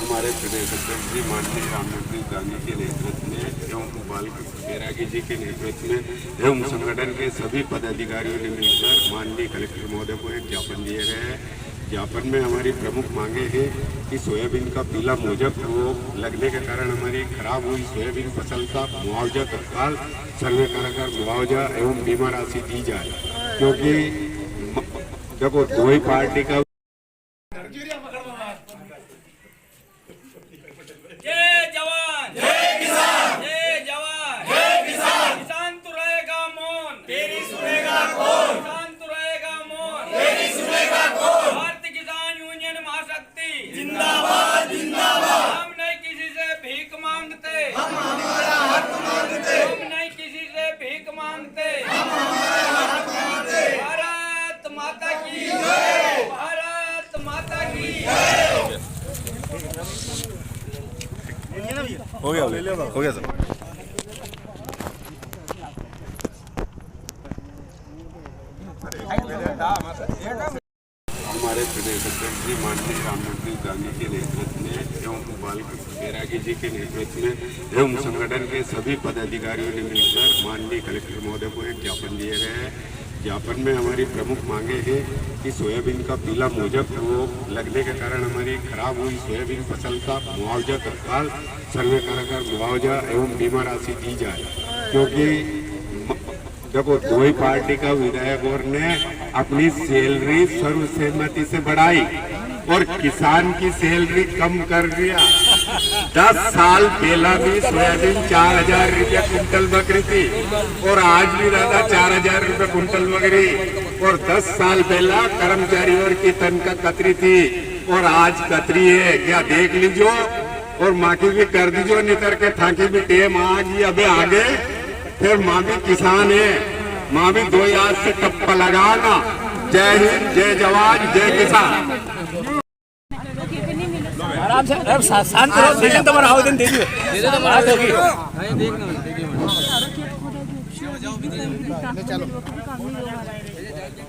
हमारे प्रदेश अध्यक्ष जी माननीय रामनगरी गांधी के नेतृत्व में एवं बाल बैरागी जी के नेतृत्व में एवं संगठन के सभी पदाधिकारियों ने मिलकर माननीय कलेक्टर महोदय को एक ज्ञापन दिए गए हैं। ज्ञापन में हमारी प्रमुख मांगे हैं कि सोयाबीन का पीला मोजक रोग लगने के कारण हमारी खराब हुई सोयाबीन फसल का मुआवजा तत्काल सर्वे कराकर मुआवजा एवं बीमा राशि दी जाए, क्योंकि देखो दो ही पार्टी का हो गया सर। हमारे प्रदेश अध्यक्ष जी माननीय रामनगरी गांधी के नेतृत्व में एवं बाल बैरागी जी के नेतृत्व में एवं संगठन के सभी पदाधिकारियों ने मिलकर माननीय कलेक्टर महोदय को एक ज्ञापन दिए गए हैं। ज्ञापन में हमारी प्रमुख मांगे हैं कि सोयाबीन का पीला मोजक रोग लगने के कारण हमारी खराब हुई सोयाबीन फसल का मुआवजा तत्काल सर्वे कराकर मुआवजा एवं बीमा राशि दी जाए, क्योंकि देखो दो ही पार्टी का विधायकों ने अपनी सैलरी सर्वसहमति से बढ़ाई और किसान की सैलरी कम कर दिया। 10 साल पहला भी सोयाबीन 4,000 रुपया कुंटल बकरी थी और आज भी दादा 4,000 रुपये कुंटल बकरी, और 10 साल पहला कर्मचारियों की तनख्वाह कतरी थी और आज कतरी है। क्या देख लीजिए और माँ की भी कर दीजिए, नितर के थाकी भी टेम आ गई अबे आगे। फिर माँ भी किसान है, माँ भी 2 याद से टप्पा लगाना। जय हिंद, जय जवान, जय किसान। आराम से शांत रहो, देखिए तुम्हारा आवेदन दे दीजिए, बात होगी।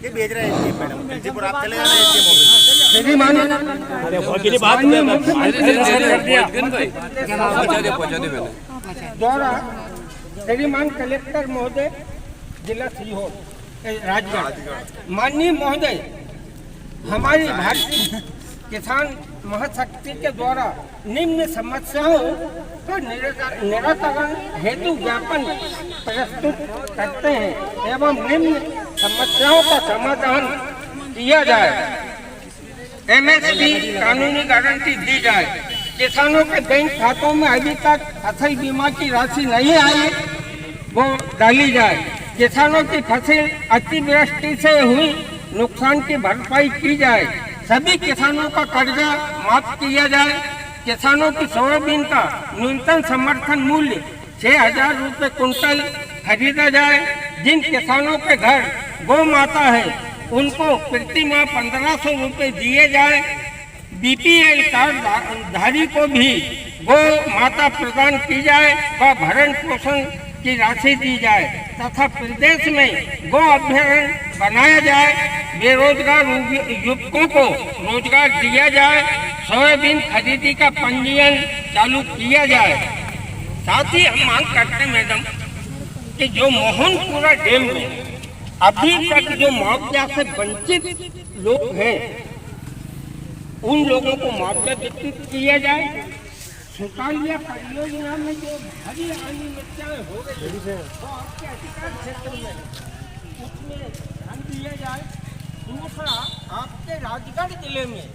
ये भेज रहे हैं मैडम, गाजीपुर आप चले जाना है। अरे बहुत की बात द्वारा श्रीमान कलेक्टर महोदय जिला सीहोर राजगढ़, माननीय महोदय हमारी भारतीय किसान महाशक्ति के द्वारा निम्न समस्याओं का निराकरण हेतु ज्ञापन प्रस्तुत करते हैं एवं निम्न समस्याओं का समाधान किया जाए। एमएसपी कानूनी गारंटी दी जाए। किसानों के बैंक खातों में अभी तक फसल बीमा की राशि नहीं आई, वो डाली जाए। किसानों की फसल अतिवृष्टि से हुई नुकसान की भरपाई की जाए। सभी किसानों का कर्जा माफ किया जाए। किसानों की सोयाबीन का न्यूनतम समर्थन मूल्य 6,000 रुपये कुंटल खरीदा जाए। जिन किसानों के घर गौ माता है उनको प्रति माह 1,500 रुपये दिए जाए। बीपीएल कार्ड धारी को भी गौ माता प्रदान की जाए व भरण पोषण की राशि दी जाए तथा प्रदेश में गौ अभयारण्य बनाया जाए। बेरोजगार युवकों को रोजगार दिया जाए। सोयाबीन खरीदी का पंजीयन चालू किया जाए। साथ ही हम मांग करते हैं मैडम कि जो मोहनपुरा डैम में अभी तक जो मुआवजा से वंचित लोग हैं उन लोगों को मुआवजा वितरित किया जाए। सुकालिया परियोजना में जो भारी अनियमितताएं हो रही है तो आपके अधिकार क्षेत्र में उसमें ध्यान दिया जाए। दूसरा, आपके राजगढ़ जिले में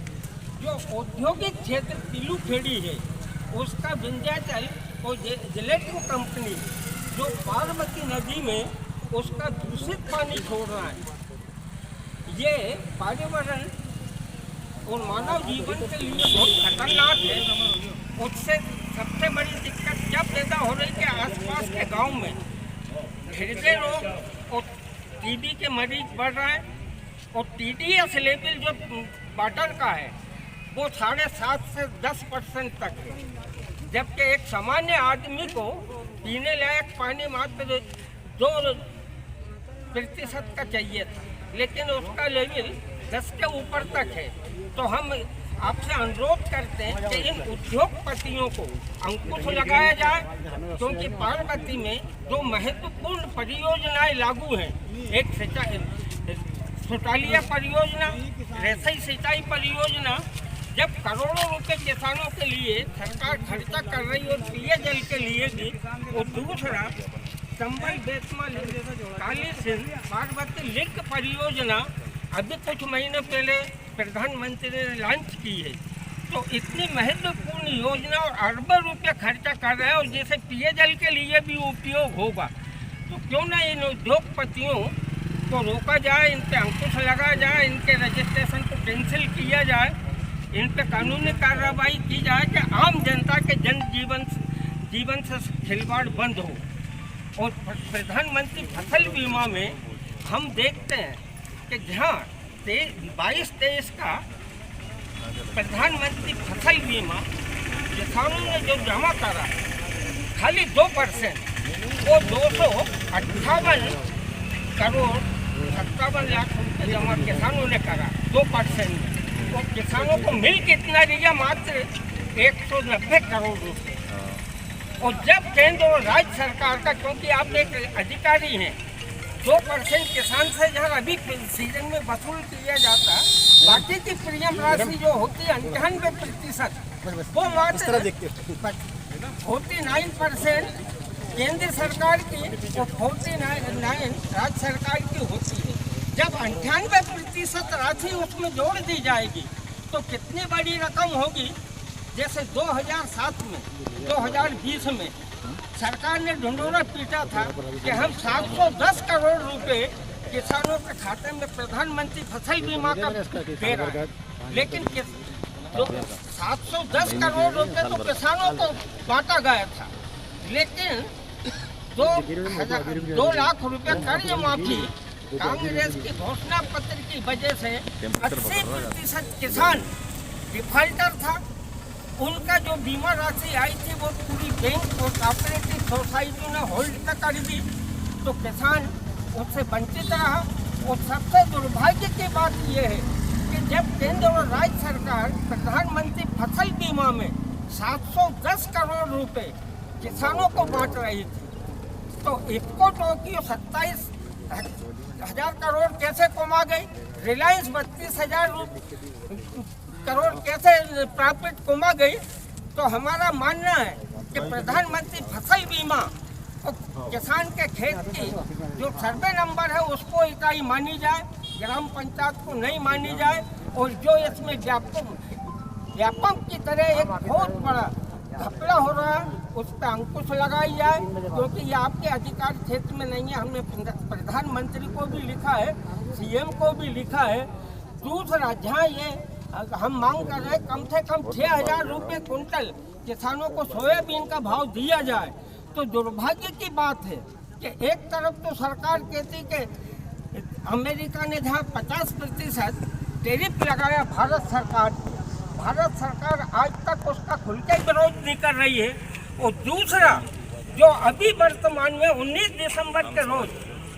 जो औद्योगिक क्षेत्र तिलुखेड़ी है उसका विंध्याचल और जिलेटिन कंपनी जो पार्वती नदी में उसका दूषित पानी छोड़ रहा है, ये पर्यावरण और मानव जीवन के लिए बहुत खतरनाक है। उससे सबसे बड़ी दिक्कत क्या पैदा हो रही है कि आसपास के गांव में हृदय रोग और टीबी के मरीज बढ़ रहे हैं और TDS लेवल जो वाटर का है वो 7.5 से 10% तक है, जबकि एक सामान्य आदमी को पीने लायक पानी मात्र 2% का चाहिए था, लेकिन उसका लेवल 10 के ऊपर तक है। तो हम आपसे अनुरोध करते हैं कि इन उद्योगपतियों को अंकुश लगाया जाए, क्योंकि पार्वती में जो महत्वपूर्ण परियोजनाएं लागू हैं, एक सुटालिया परियोजना, रेसई सिंचाई परियोजना, जब करोड़ों रुपए किसानों के लिए सरकार खर्चा कर रही और पेयजल के लिए भी, और दूसरा चंबल बेतमा काली सिंध पार्वती लिंक परियोजना अभी कुछ महीने पहले प्रधानमंत्री ने लॉन्च की है। तो इतनी महत्वपूर्ण योजना और अरबों रुपये खर्चा कर रहे हैं, और जैसे पेयजल के लिए भी उपयोग होगा, तो क्यों ना इन उद्योगपतियों को रोका जाए, इन पर अंकुश लगाया जाए, इनके रजिस्ट्रेशन को कैंसिल किया जाए, इन पर कानूनी कार्रवाई की जाए कि आम जनता के जीवन से खिलवाड़ बंद हो। और प्रधानमंत्री फसल बीमा में हम देखते हैं कि जहाँ 22-23 का प्रधानमंत्री फसल बीमा किसानों ने जो जमा करा खाली 2%, वो 258 करोड़ 57 लाख रुपये जमा किसानों ने करा 2% में। तो किसानों को मिल कितना दिया? मात्र 190 करोड़ रुपये। और जब केंद्र और राज्य सरकार का, क्योंकि आप एक अधिकारी हैं, 2% किसान से जहाँ अभी सीजन में वसूल किया जाता, बाकी की प्रीमियम राशि जो होती है 98%, वो मात्र 49% केंद्र सरकार की और 49 राज्य सरकार की होती है। जब 98% राशि उसमें जोड़ दी जाएगी तो कितनी बड़ी रकम होगी। जैसे 2007 में 2020 में सरकार ने ढिंढोरा पीटा था कि हम 710 करोड़ रुपए किसानों के खाते में प्रधानमंत्री फसल बीमा का दे रहा है, लेकिन जो 710 करोड़ रुपए तो किसानों को बांटा गया था, लेकिन 2 लाख रुपए कर्ज माफी कांग्रेस की घोषणा पत्र की वजह से 80% किसान डिफाल्टर था। उनका जो बीमा राशि आई थी वो पूरी बैंक और कोऑपरेटिव सोसाइटी ने होल्ड तक कर दी, तो किसान उससे वंचित रहा। और सबसे दुर्भाग्य की बात यह है कि जब केंद्र और राज्य सरकार प्रधानमंत्री फसल बीमा में 710 करोड़ रुपए किसानों को बांट रही थी, तो इफको टोक्यो 27,000 करोड़ कैसे कमा गई, रिलायंस 32,000 करोड़ कैसे प्रॉफिट कमा गई। तो हमारा मानना है कि प्रधानमंत्री फसल बीमा और किसान के खेत की जो सर्वे नंबर है उसको इकाई मानी जाए, ग्राम पंचायत को नहीं मानी जाए, और जो इसमें व्यापक की तरह एक बहुत बड़ा घपला हो रहा है उस पर अंकुश लगाई जाए, क्योंकि ये आपके अधिकार क्षेत्र में नहीं है। हमने प्रधानमंत्री को भी लिखा है, सीएम को भी लिखा है। दूसरा, जहाँ ये हम मांग कर रहे हैं कम से कम 6,000 रुपये कुंटल किसानों को सोयाबीन का भाव दिया जाए, तो दुर्भाग्य की बात है कि एक तरफ तो सरकार कहती कि अमेरिका ने जहाँ 50% टैरिफ लगाया भारत सरकार आज तक उसका खुल के विरोध नहीं कर रही है। और दूसरा, जो अभी वर्तमान में 19 दिसंबर के रोज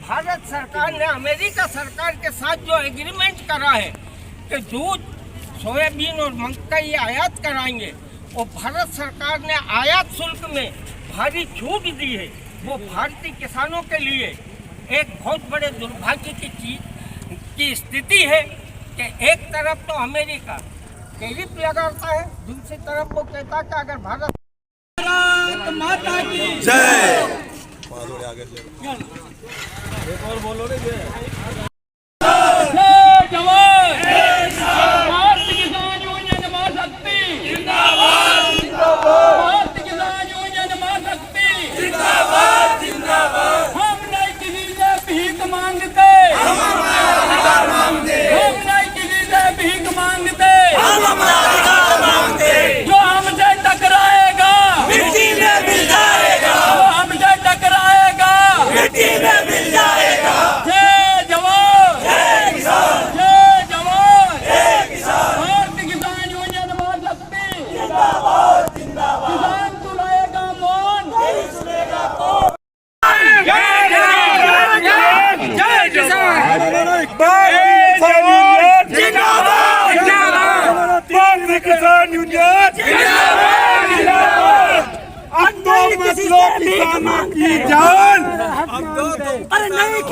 भारत सरकार ने अमेरिका सरकार के साथ जो एग्रीमेंट करा है कि दूध, सोयाबीन और मक्कई आयात कराएंगे, और भारत सरकार ने आयात शुल्क में भारी छूट दी है, वो भारतीय किसानों के लिए एक बहुत बड़े दुर्भाग्य की चीज की स्थिति है कि एक तरफ तो अमेरिका टैरिफ लगाता है, दूसरी तरफ वो कहता है कि अगर भारत माता की जय, एक और बोलो रे जय जवान।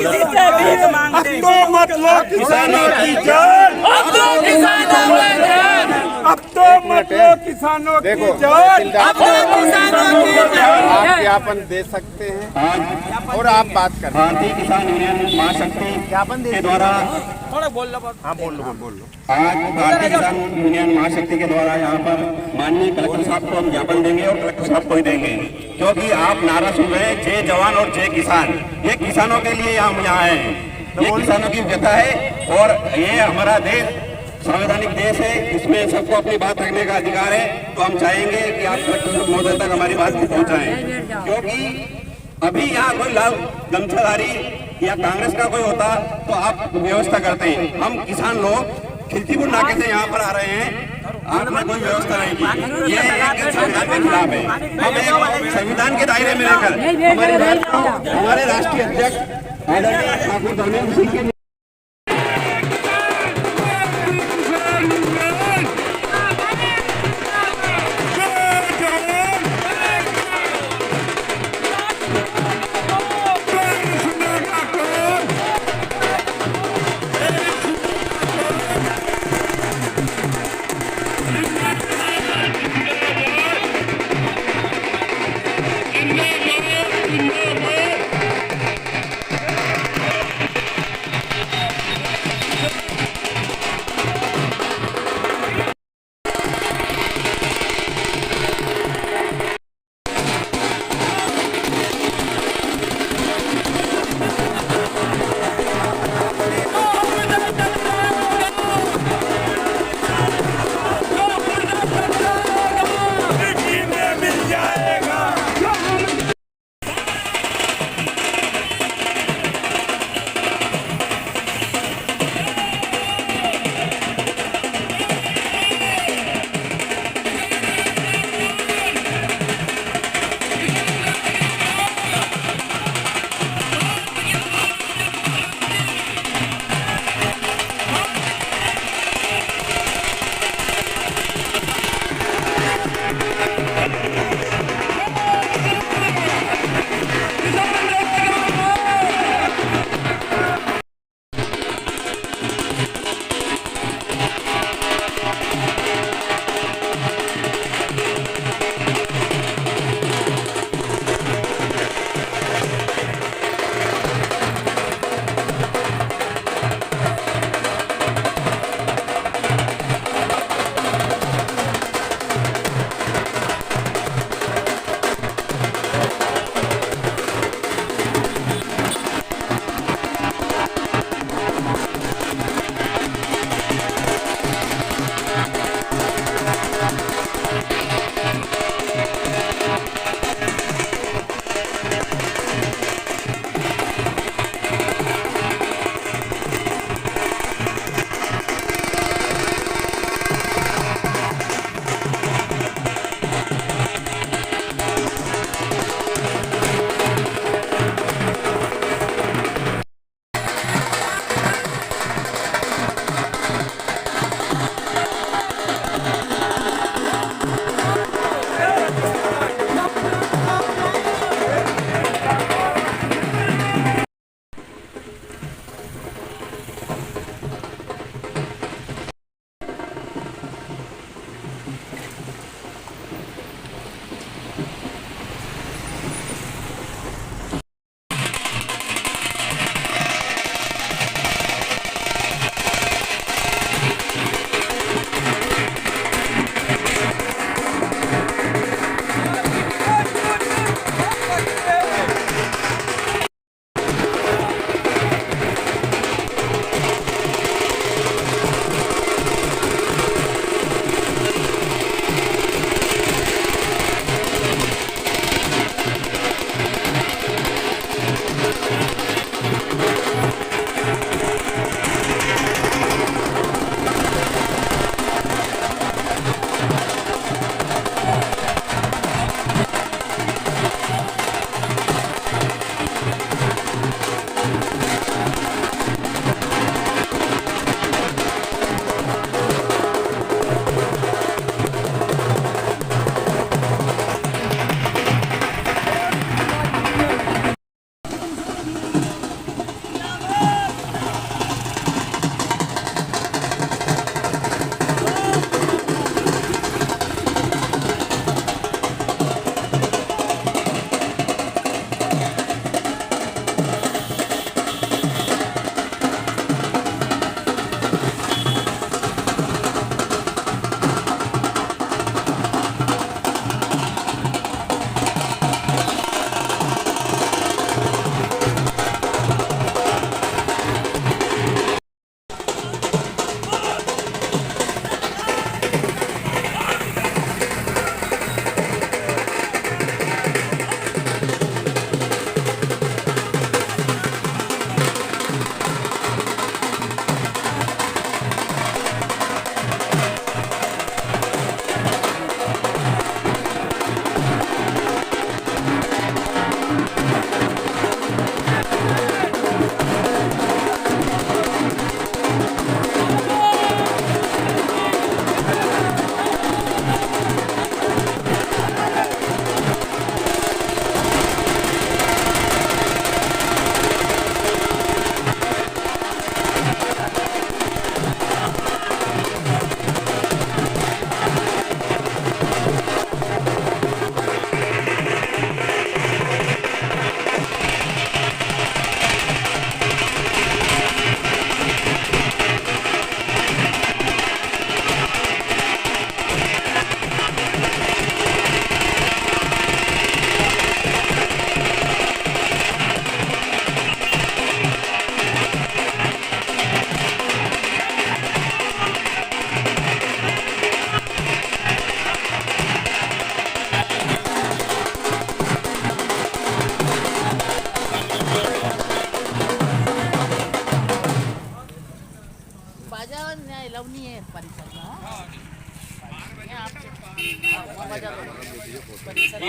किसी से भीख मांगते। अब तो मत लो किसानों की जान, अब तो किसानों की जान, अब तो मत लो किसानों की जान, अब तो किसानों की जान। आप ज्ञापन दे सकते हैं और आप बात करें। भारतीय किसान यूनियन महाशक्ति ज्ञापन दे के द्वारा थोड़ा बोल लो। हाँ बोल लो। आज भारतीय किसान यूनियन महाशक्ति के द्वारा यहाँ पर माननीय कलेक्टर साहब को हम ज्ञापन देंगे और कलेक्टर साहब को ही देंगे, क्योंकि आप नारा सुन रहे हैं जय जवान और जय किसान। ये किसानों के लिए हम यहाँ आए हैं, ये किसानों की व्यथा है और ये हमारा देश संवैधानिक देश है, इसमें सबको अपनी बात रखने का अधिकार है। तो हम चाहेंगे कि आप कलेक्टर महोदय तक हमारी बात को पहुँचाएं, क्योंकि अभी यहाँ कोई लाभ गमछाधारी या कांग्रेस का कोई होता तो आप व्यवस्था करते हैं। हम किसान लोग खिलचीपुर नाके से यहाँ पर आ रहे हैं, आपने कोई व्यवस्था नहीं की। ये एक संविधान के खिलाफ है। हम एक संविधान के दायरे में रहकर हमारे राष्ट्रीय अध्यक्ष आदरणीय ठाकुर धर्मेंद्र सिंह के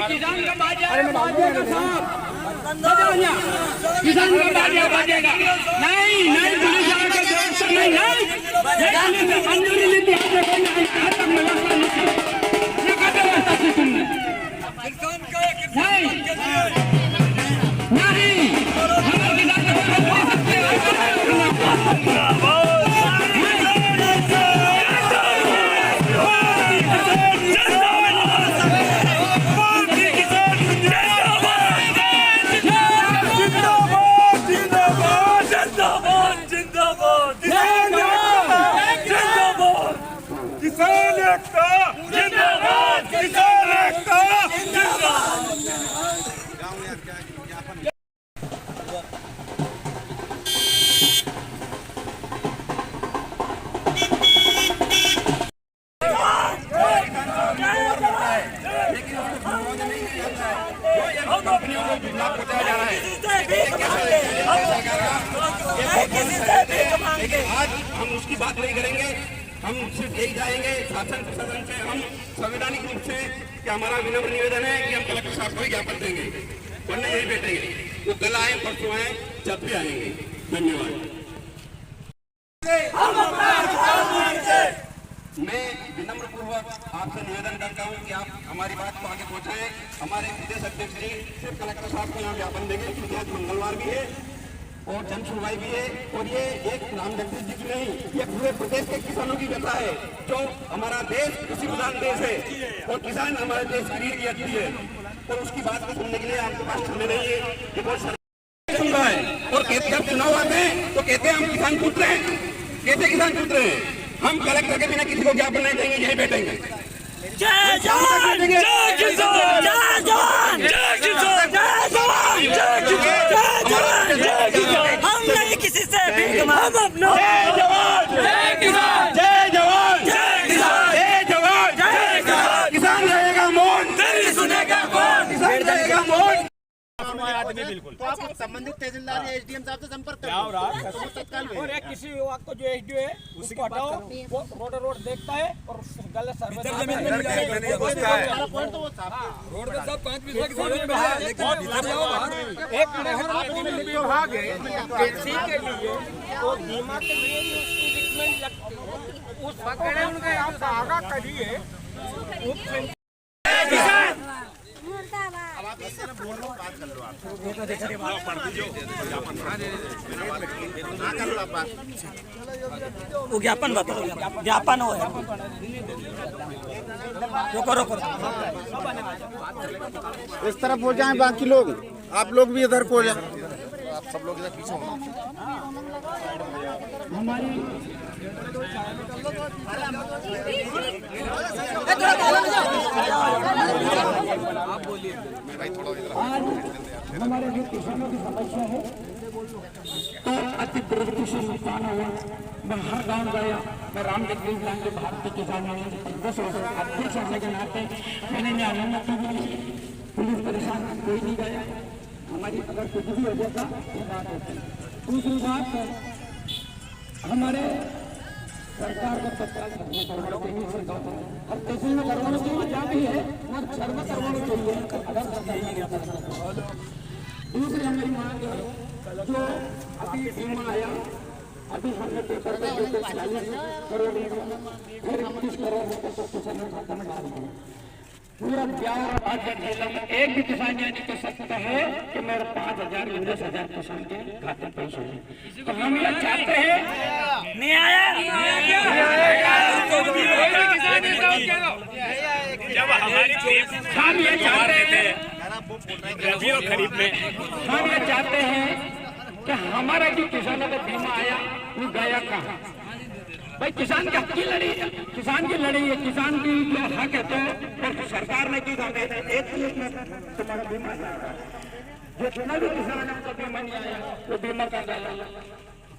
किसान का बाजेगा साहब, किसान का बाजेगा। नहीं पुलिस आके व्यवस्था नहीं, मंजूरी ली थी आपने, आज तक व्यवस्था नहीं थी, ये क्या व्यवस्था थी तुमने? नहीं हमारे किसान आज हम उसकी बात नहीं करेंगे, हम सिर्फ यही चाहेंगे शासन प्रशासन से, हम संवैधानिक रूप से कि हमारा विनम्र निवेदन है कि हम कलेक्टर साहब को ज्ञापन देंगे, वरना यही बैठेंगे। वो कल आए परसों आए जब भी आएंगे। धन्यवाद। मैं विनम्र पूर्वक आपसे निवेदन करता हूं कि आप हमारी बात को आगे पहुंचाएं। हमारे प्रदेश अध्यक्ष जी सिर्फ कलेक्टर साहब को यहाँ ज्ञापन देंगे क्योंकि आज मंगलवार भी है और जन सुनवाई भी है, और ये एक राम जगदीश जी की नहीं, ये पूरे प्रदेश के किसानों की व्यथा है। जो हमारा देश कृषि प्रधान देश है और किसान हमारे देश की रीढ़ की हड्डी है, और उसकी बात को सुनने के लिए आपके पास समय नहीं है। ये बहुत सुन रहा है और जब चुनाव आते हैं तो कहते हैं हम किसान पूछ रहे हैं। कैसे किसान पूछ रहे हैं? हम कलेक्टर के बिना किसी को ज्ञापन नहीं देंगे, यही बैठेंगे। जय जवान, जय किसान, जय जवान, जय किसान, जय जवान, जय जवान, जय किसान। हम नहीं किसी से भीख मांगते, हम अपना जय जवान, जय किसान, जय जवान, जय किसान, जय जवान, जय किसान। किसान रहेगा मौन, तेरी सुनेगा कौन? किसान रहेगा मौन। बिल्कुल, तो आप संबंधित तहसीलदार या एसडीएम साहब से संपर्क करें तत्काल में। और एक किसी विभाग को जो एसडीओ है उसको हटाओ, वो रोड देखता है और गलत सर्वे पॉइंट तो वो साहब रोड पे सब 5 पैसा एक विभाग है कृषि के लिए और बीमा के लिए उसकी रिक्वेस्ट उस पकड़े उनके आप आगा करिए। अब आप इस तरह बोल रहे हो, बात कर लो आप। कर लो आप बात। वो ज्ञापन बताओ, ज्ञापन हो करो। इस तरफ हो जाएं बाकी लोग, आप लोग भी इधर हो जाएं। आप सब लोग इधर पीछे हो। हमारे जो किसानों की समस्या है तो अति प्रगति से नुकसान हुआ। मैं हर गांव गया, मैं राम जगदीश लाल के भारतीय किसान यूनियन 10 वर्ष अध्यक्ष होने के नाते मैंने अनुमति भी ली। पुलिस परेशान, कोई नहीं गया। हमारी अगर कुछ भी हो जाता ये बात होती। दूसरी बात हमारे सरकार को तत्काल और तहसील में करवाना चाहिए, जहाँ भी है वहाँ शहर में करवाना चाहिए अगर सरकार नहीं आता। दूसरी हमारी मांग है, जो अभी बीमा आया, अभी हमने पेपर पे 40 करोड़ फिर 21 करोड़ रुपये को किसानों खाता में डाल दिया। पूरा बिहार और राज्य जिला में एक भी किसान ये नहीं कह सकता है कि मेरे 5,000 या 10,000 किसान के खाते पैसे हैं। तो हम ये चाहते हैं नहीं आया जब हमारी हम ये चाहते हैं खरीद में हम ये चाहते हैं कि हमारा जो किसानों का बीमा आया वो गया कहाँ? भाई किसान की हक की लड़ी है, किसान की लड़ी है, किसान की जो हक है तो सरकार ने की कर देते एक में तुम्हारा बीमा जितना भी किसान है उनका बीमा नहीं आया वो बीमा कर देगा।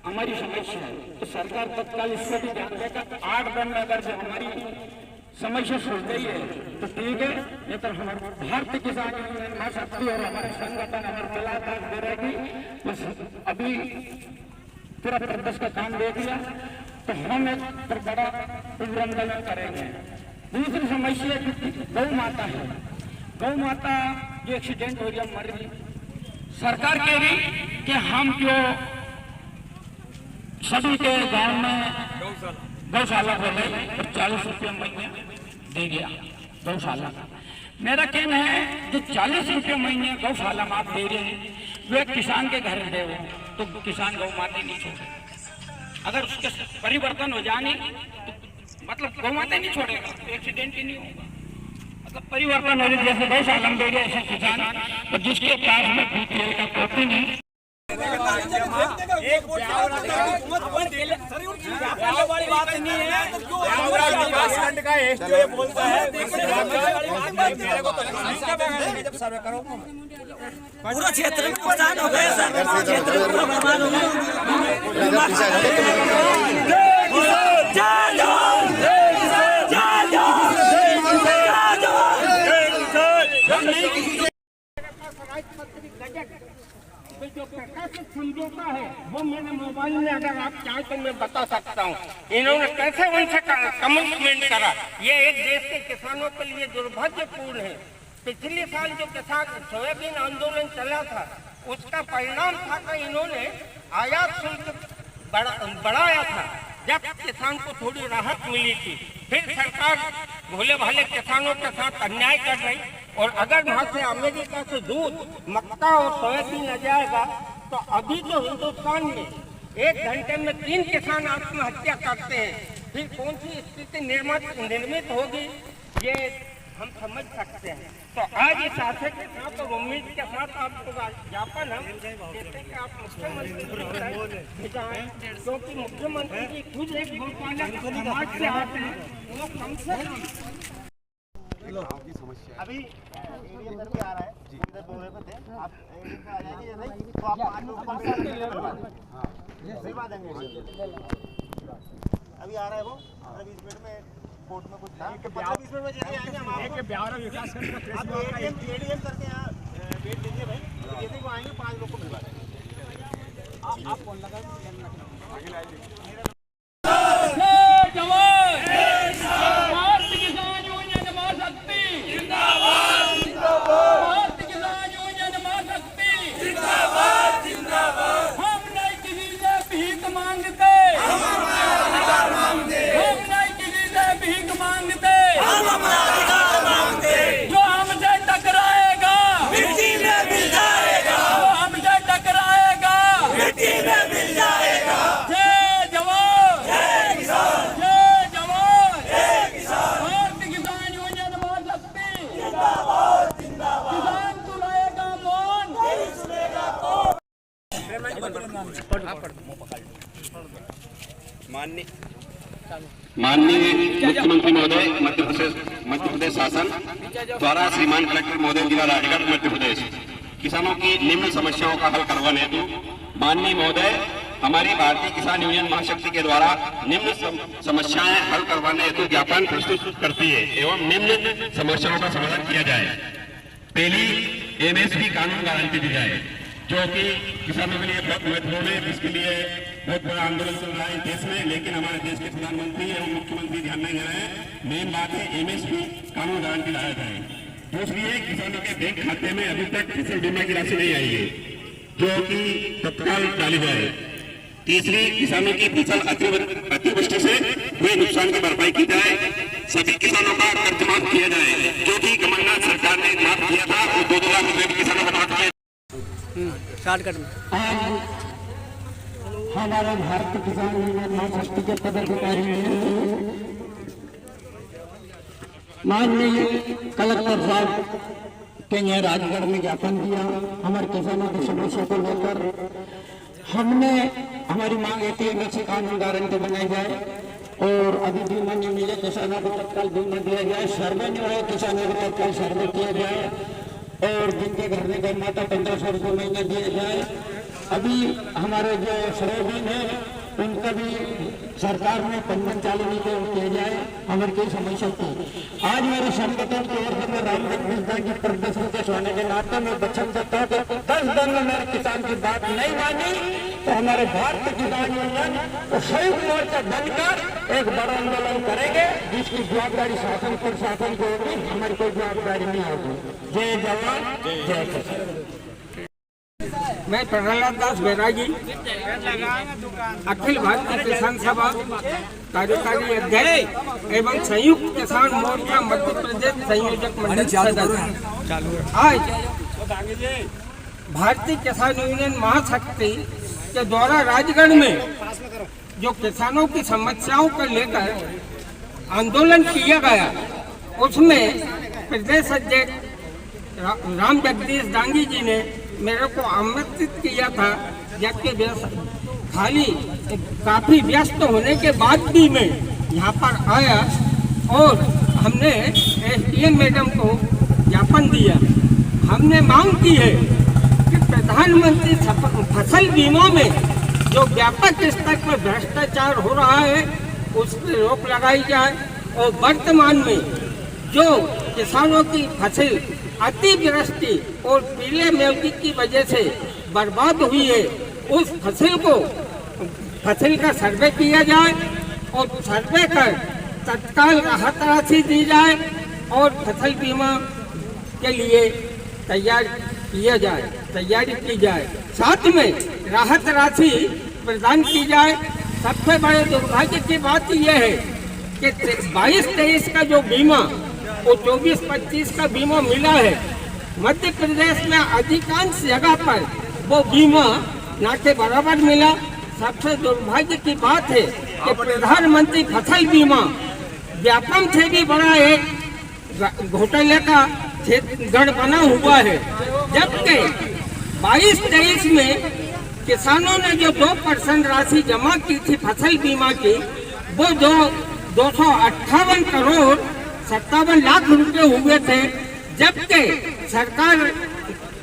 हमारी समस्या है तो सरकार तत्काल इस पर भी ध्यान देगा। 8 दिन में अगर से हमारी समस्या सुल गई है तो ठीक है, नहीं तो हमारे भारतीय किसान यूनियन महाशक्ति और हमारे संगठन हमारे कलाकार दे रहेगी। बस अभी पूरा प्रदेश का काम देख लिया तो हम एक बड़ा उग्र आंदोलन करेंगे। दूसरी समस्या गौ माता है। गौ माता जो एक्सीडेंट हो गया मर गई, सरकार कह रही कि हम जो सभी के गांव में गौशाला खोले 40 रुपये महीने दे गया गौशाला का। मेरा कहना है जो 40 रुपये महीने गौशाला में आप दे रहे हैं वे किसान के घर दे तो किसान गौ माता नहीं छोड़े। अगर उसके परिवर्तन हो जाने तो मतलब गौ माता नहीं छोड़ेगा तो एक्सीडेंट ही नहीं होगा। मतलब परिवर्तन हो जैसे गौशाला में दे रहे ऐसे किसान तो जिसके पास में बीपीएल का कॉपी नहीं एक वाली बात नहीं है। विकासखंड का एसडीओ बोलता है जब सर्वे करो पूरा क्षेत्र में नुकसान हो गया सर, क्षेत्र में बर्बाद हो जो प्रकाशित समझौता है वो मेरे मोबाइल में अगर आप चाहें तो मैं बता सकता हूँ इन्होंने कैसे उनसे कमिटमेंट करा। ये एक देश के किसानों के लिए दुर्भाग्यपूर्ण है। पिछले साल जो किसान सोयाबीन आंदोलन चला था उसका परिणाम था कि इन्होंने आयात शुल्क बढ़ाया था जब किसान को थोड़ी राहत मिली थी। फिर सरकार भोले भाले किसानों के साथ अन्याय कर रही और अगर वहाँ से अमेरिका से दूध मक्का और सोयाबीन आ जाएगा तो अभी जो हिंदुस्तान में 1 घंटे में 3 किसान आत्महत्या करते हैं फिर कौन सी स्थिति निर्मित होगी ये हम समझ सकते हैं। तो आज इस आशय के साथ और उम्मीद के साथ आपको ज्ञापन हम कहते हैं कि आप मुख्यमंत्री क्योंकि मुख्यमंत्री जी खुद एक गौपालक समाज से आते हैं वो कम से कम अभी एडीएम करके आ रहा है इधर बोले पे थे आप एडीएम पे आ जाएंगे या नहीं तो आप आज लोग 5 साल करवा देंगे अभी आ रहा है वो 20 मिनट में कोर्ट में कुछ था 20 मिनट में जैसे आएंगे हम आपको विकासखंड आप एडीएम करके यहाँ वेट दीजिए भाई जैसे वो आएंगे 5 लोग को मिलवा देंगे। आप फोन लगाइए माननीय मुख्यमंत्री महोदय मध्य प्रदेश शासन द्वारा श्रीमान कलेक्टर महोदय जिला राजगढ़ मध्य प्रदेश किसानों की निम्न समस्याओं का हल करवाने हेतु माननीय महोदय हमारी भारतीय किसान यूनियन महाशक्ति के द्वारा निम्न समस्याएं हल करवाने हेतु ज्ञापन प्रस्तुत करती है एवं निम्न समस्याओं का समाधान किया जाए। पहली, एमएसपी कानून गारंटी दी जाए जो कि किसानों के लिए बहुत महत्वपूर्ण है, जिसके लिए बहुत बड़ा आंदोलन चल रहा है देश में, लेकिन हमारे देश के प्रधानमंत्री एवं मुख्यमंत्री ध्यान नहीं दे रहे हैं। मेन बात है एमएसपी कानून गारंटी लाया जाए। दूसरी है किसानों के बैंक खाते में अभी तक फसल बीमा की राशि नहीं आई है जो कि तत्काल डाली जाए। तीसरी, किसानों की फसल अतिवृष्टि से हुए नुकसान की भरपाई की जाए। सभी किसानों का कर्ज माफ किया जाए जो कि कमलनाथ सरकार ने माफ किया था और 2 लाख रुपए भी किसानों को माफ किया। हमारे भारतीय किसान यूनियन महाशक्ति के पदाधिकारी माननीय कलेक्टर साहब के यहाँ राजगढ़ में ज्ञापन दिया हमारे किसानों की समस्या को लेकर। हमने हमारी मांग है कि एमएसपी कानून गारंटी बनाई जाए और अभी बीमा नहीं मिले किसानों को तत्काल बीमा दिया जाए। सर्वे नहीं हुए किसानों को तत्काल सर्वे किया जाए और जिनके घर में गौ माता 1500 रुपये महीने दिए जाए। अभी हमारे जो सोयाबीन है उनका भी सरकार ने पंजीयन चालू नहीं किया जाए। हमारी कई समस्या थी। आज मेरे संगठन की ओर से मैं रामदेव मिश्रा की प्रदर्शन के सोने के नाते में वचन देता हूँ कि 10 आंदोलन में मेरे किसान की बात नहीं मानी तो हमारे भारतीय किसान यूनियन तो संयुक्त मोर्चा बनकर एक बड़ा आंदोलन करेंगे, जिसकी जवाबदारी शासन प्रशासन की होगी, हमारी कोई जवाबदारी नहीं होगी। जय जवान जय किसान। मैं प्रहलाद दास बैरागी, अखिल भारतीय किसान सभा कार्यकारी अध्यक्ष एवं संयुक्त किसान मोर्चा मध्य प्रदेश संयोजक मंडल सदस्य। आज भारतीय किसान यूनियन महाशक्ति के द्वारा राजगढ़ में जो किसानों की समस्याओं को लेकर आंदोलन किया गया, उसमें प्रदेश अध्यक्ष राम जगदीश डांगी जी ने मेरे को आमंत्रित किया था, जबकि काफी व्यस्त होने के बाद भी मैं यहाँ पर आया और हमने एसडीएम मैडम को ज्ञापन दिया। हमने मांग की है कि प्रधानमंत्री फसल बीमा में जो व्यापक स्तर पर भ्रष्टाचार हो रहा है उस पर रोक लगाई जाए और वर्तमान में जो किसानों की फसल अतिवृष्टि और पीले मेलकी की वजह से बर्बाद हुई है, उस फसल का सर्वे किया जाए और सर्वे कर तत्काल राहत राशि दी जाए और फसल बीमा के लिए तैयारी की जाए। साथ में राहत राशि प्रदान की जाए। सबसे बड़े दुर्भाग्य की बात यह है कि 22-23 का जो बीमा वो 24-25 का बीमा मिला है। मध्य प्रदेश में अधिकांश जगह पर वो बीमा ना के बराबर मिला। सबसे दुर्भाग्य की बात है कि प्रधानमंत्री फसल बीमा व्यापम से भी बड़ा एक घोटाले का गढ़ बना हुआ है, जबकि 22-23 में किसानों ने जो 2% राशि जमा की थी फसल बीमा की, वो 258 करोड़ 57 लाख रुपए हुए थे, जबकि सरकार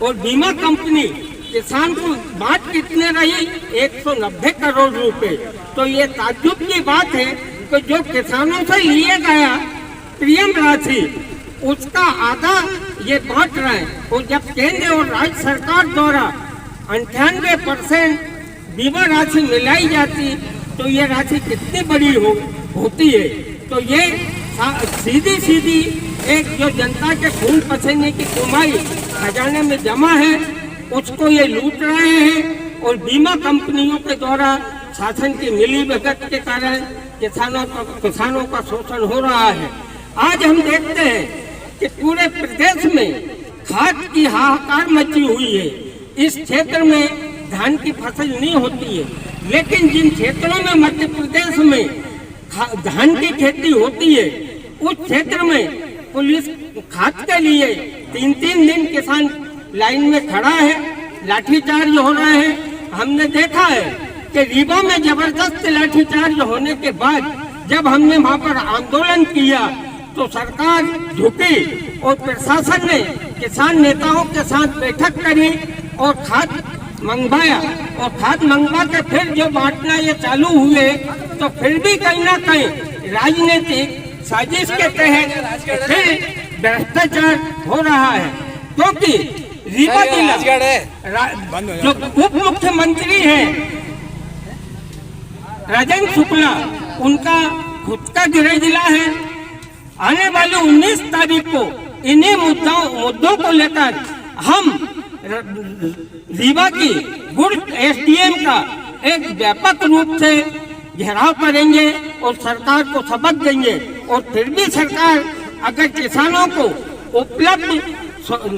और बीमा कंपनी किसान को बांट कितने रही 190 करोड़ रुपए। तो ये ताज्जुब की बात है कि जो किसानों से लिए गया प्रीमियम राशि उसका आधा ये बांट रहे हैं, और जब केंद्र और राज्य सरकार द्वारा 98% बीमा राशि मिलाई जाती तो ये राशि कितनी बड़ी होती है। तो ये सीधी एक जो जनता के खून पसीने की कमाई खजाने में जमा है उसको ये लूट रहे हैं, और बीमा कंपनियों के द्वारा शासन की मिलीभगत के कारण किसानों का शोषण हो रहा है। आज हम देखते हैं कि पूरे प्रदेश में खाद की हाहाकार मची हुई है। इस क्षेत्र में धान की फसल नहीं होती है, लेकिन जिन क्षेत्रों में मध्य प्रदेश में धान की खेती होती है उस क्षेत्र में पुलिस खाद के लिए 3-3 दिन किसान लाइन में खड़ा है, लाठीचार्ज हो रहा है। हमने देखा है कि रीवा में जबरदस्त लाठीचार्ज होने के बाद जब हमने वहाँ पर आंदोलन किया तो सरकार झुकी और प्रशासन ने किसान नेताओं के साथ बैठक करी और खाद मंगवाया, और खाद मंगवा के फिर जो बांटना ये चालू हुए तो फिर भी कहीं ना कहीं राजनीतिक साजिश के तहत फिर भ्रष्टाचार हो रहा है, क्योंकि रीवा जिला जो उप मुख्यमंत्री हैं राजेंद्र शुक्ला, उनका खुद का गृह जिला है। आने वाले 19 तारीख को इन्हीं मुद्दों को लेकर हम रीवा की गुड़ एसडीएम का एक व्यापक रूप से घेराव करेंगे और सरकार को सबक देंगे, और फिर भी सरकार अगर किसानों को उपलब्ध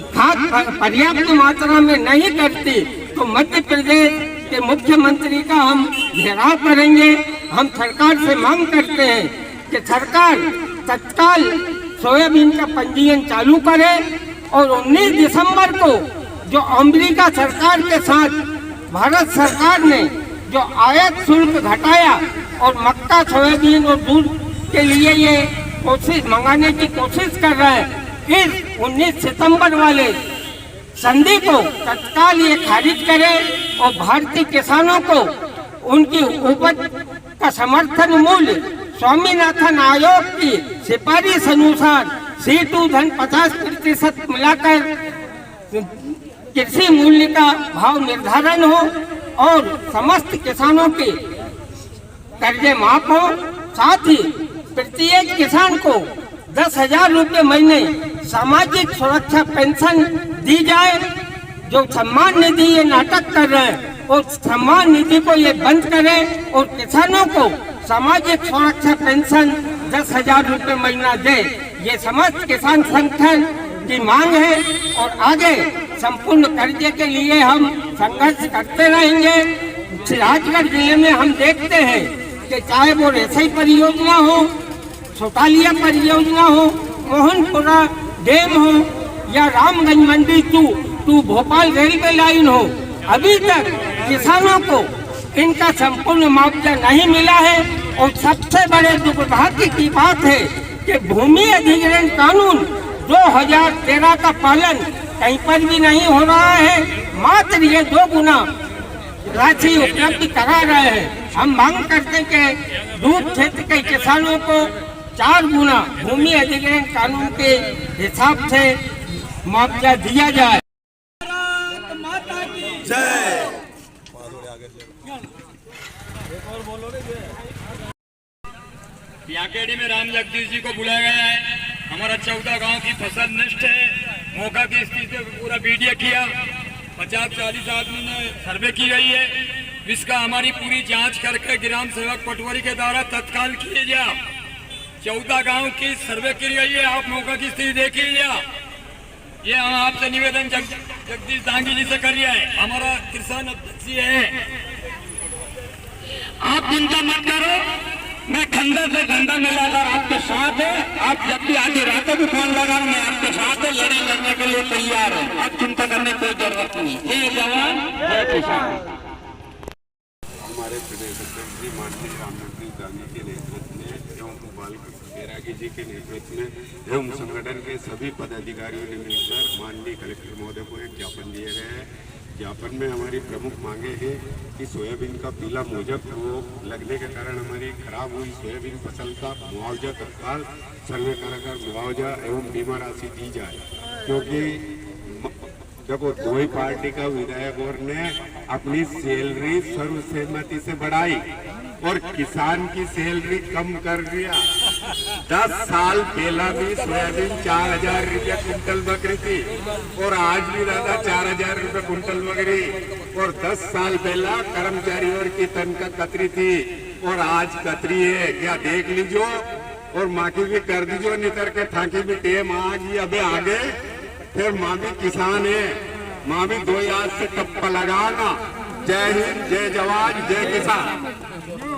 खाद पर्याप्त मात्रा में नहीं करती तो मध्य प्रदेश के मुख्यमंत्री का हम घेराव करेंगे। हम सरकार से मांग करते हैं कि सरकार तत्काल सोयाबीन का पंजीयन चालू करे, और 19 दिसंबर को जो अमेरिका सरकार के साथ भारत सरकार ने जो आयात शुल्क घटाया और मक्का, सोयाबीन और दूध के लिए ये मंगाने की कोशिश कर रहा है, इस 19 सितंबर वाले संधि को तत्काल ये खारिज करे और भारतीय किसानों को उनकी उपज का समर्थन मूल्य स्वामीनाथन आयोग की सिफारिश अनुसार C2 धन 50% मिलाकर कृषि मूल्य का भाव निर्धारण हो और समस्त किसानों के कर्जे माफ हो। साथ ही प्रत्येक किसान को 10,000 रुपये महीने सामाजिक सुरक्षा पेंशन दी जाए। जो सम्मान निधि ये नाटक कर रहे हैं और सम्मान निधि को ये बंद करें और किसानों को सामाजिक सुरक्षा पेंशन 10,000 रुपये महीना दे। ये समस्त किसान संगठन की मांग है और आगे संपूर्ण कर्जे के लिए हम संघर्ष करते रहेंगे। राजगढ़ जिले में हम देखते हैं कि चाहे वो रेसई परियोजना हो, सोतालिया परियोजना हो, मोहनपुरा डैम हो या रामगंज मंडी टू भोपाल रेलवे लाइन हो, अभी तक किसानों को इनका संपूर्ण मुआवजा नहीं मिला है। और सबसे बड़े दुर्भाग्य की बात है कि भूमि अधिग्रहण कानून 2013 का पालन कहीं पर भी नहीं हो रहा है। मात्र ये 2 गुना राशि उपलब्ध करा रहे हैं। हम मांग करते कि दूध क्षेत्र के किसानों को 4 गुना भूमि अधिग्रहण कानून के हिसाब से मुआवजा दिया जाए। पियाकेड़ी में राम जगदीश जी को बुलाया गया है। हमारा 14 गांव की फसल नष्ट है। मौका की स्थिति पे पूरा वीडियो किया, 50-40 आदमी ने सर्वे की गई है। इसका हमारी पूरी जांच करके ग्राम सेवक पटवारी के द्वारा तत्काल किए जा। 14 गांव की सर्वे की गई है। आप मौका की स्थिति देख लीजिए। ये हम आपसे निवेदन जगदीश दांगी जी से कर रहा है, हमारा किसान अध्यक्ष है। आप चिंता मत करो, मैं खंडा से खंडा मिलाकर आपके साथ है। आप जब भी आधी रातों को फोन लगा, मैं आपके साथ है, लड़ाई लड़ने के लिए तैयार है। आप चिंता करने की कोई जरूरत नहीं। जय जवान जय किसान। हमारे प्रदेश अध्यक्ष जी माननीय रामजगदीश दांगी के नेतृत्व में एवं भोपाल बैरागी जी के नेतृत्व में एवं संगठन के सभी पदाधिकारियों ने मिलकर माननीय कलेक्टर महोदय को एक ज्ञापन दिए गए हैं। ज्ञापन में हमारी प्रमुख मांगे हैं कि सोयाबीन का पीला मोजक रोग लगने के कारण हमारी खराब हुई सोयाबीन फसल का मुआवजा तत्काल सर्वे कराकर मुआवजा एवं बीमा राशि दी जाए। क्योंकि देखो, दो ही पार्टी का विधायक और ने अपनी सैलरी सर्वसहमति से बढ़ाई और किसान की सैलरी कम कर दिया। 10 साल पहला भी सोयाबीन 4,000 रुपये कुंटल बक रही थी और आज भी दादा 4,000 रुपये कुंटल बक रही। और 10 साल पहला कर्मचारियों की तनख्वाह कतरी थी और आज कतरी है। क्या देख लीजिए और माँ की भी कर दीजिए, नितर के थाकी भी टेम आ गई। अबे आगे फिर माँ भी किसान है, माँ भी 2 याद से टप्पा लगाना। जय हिंद, जय जवान, जय किसान।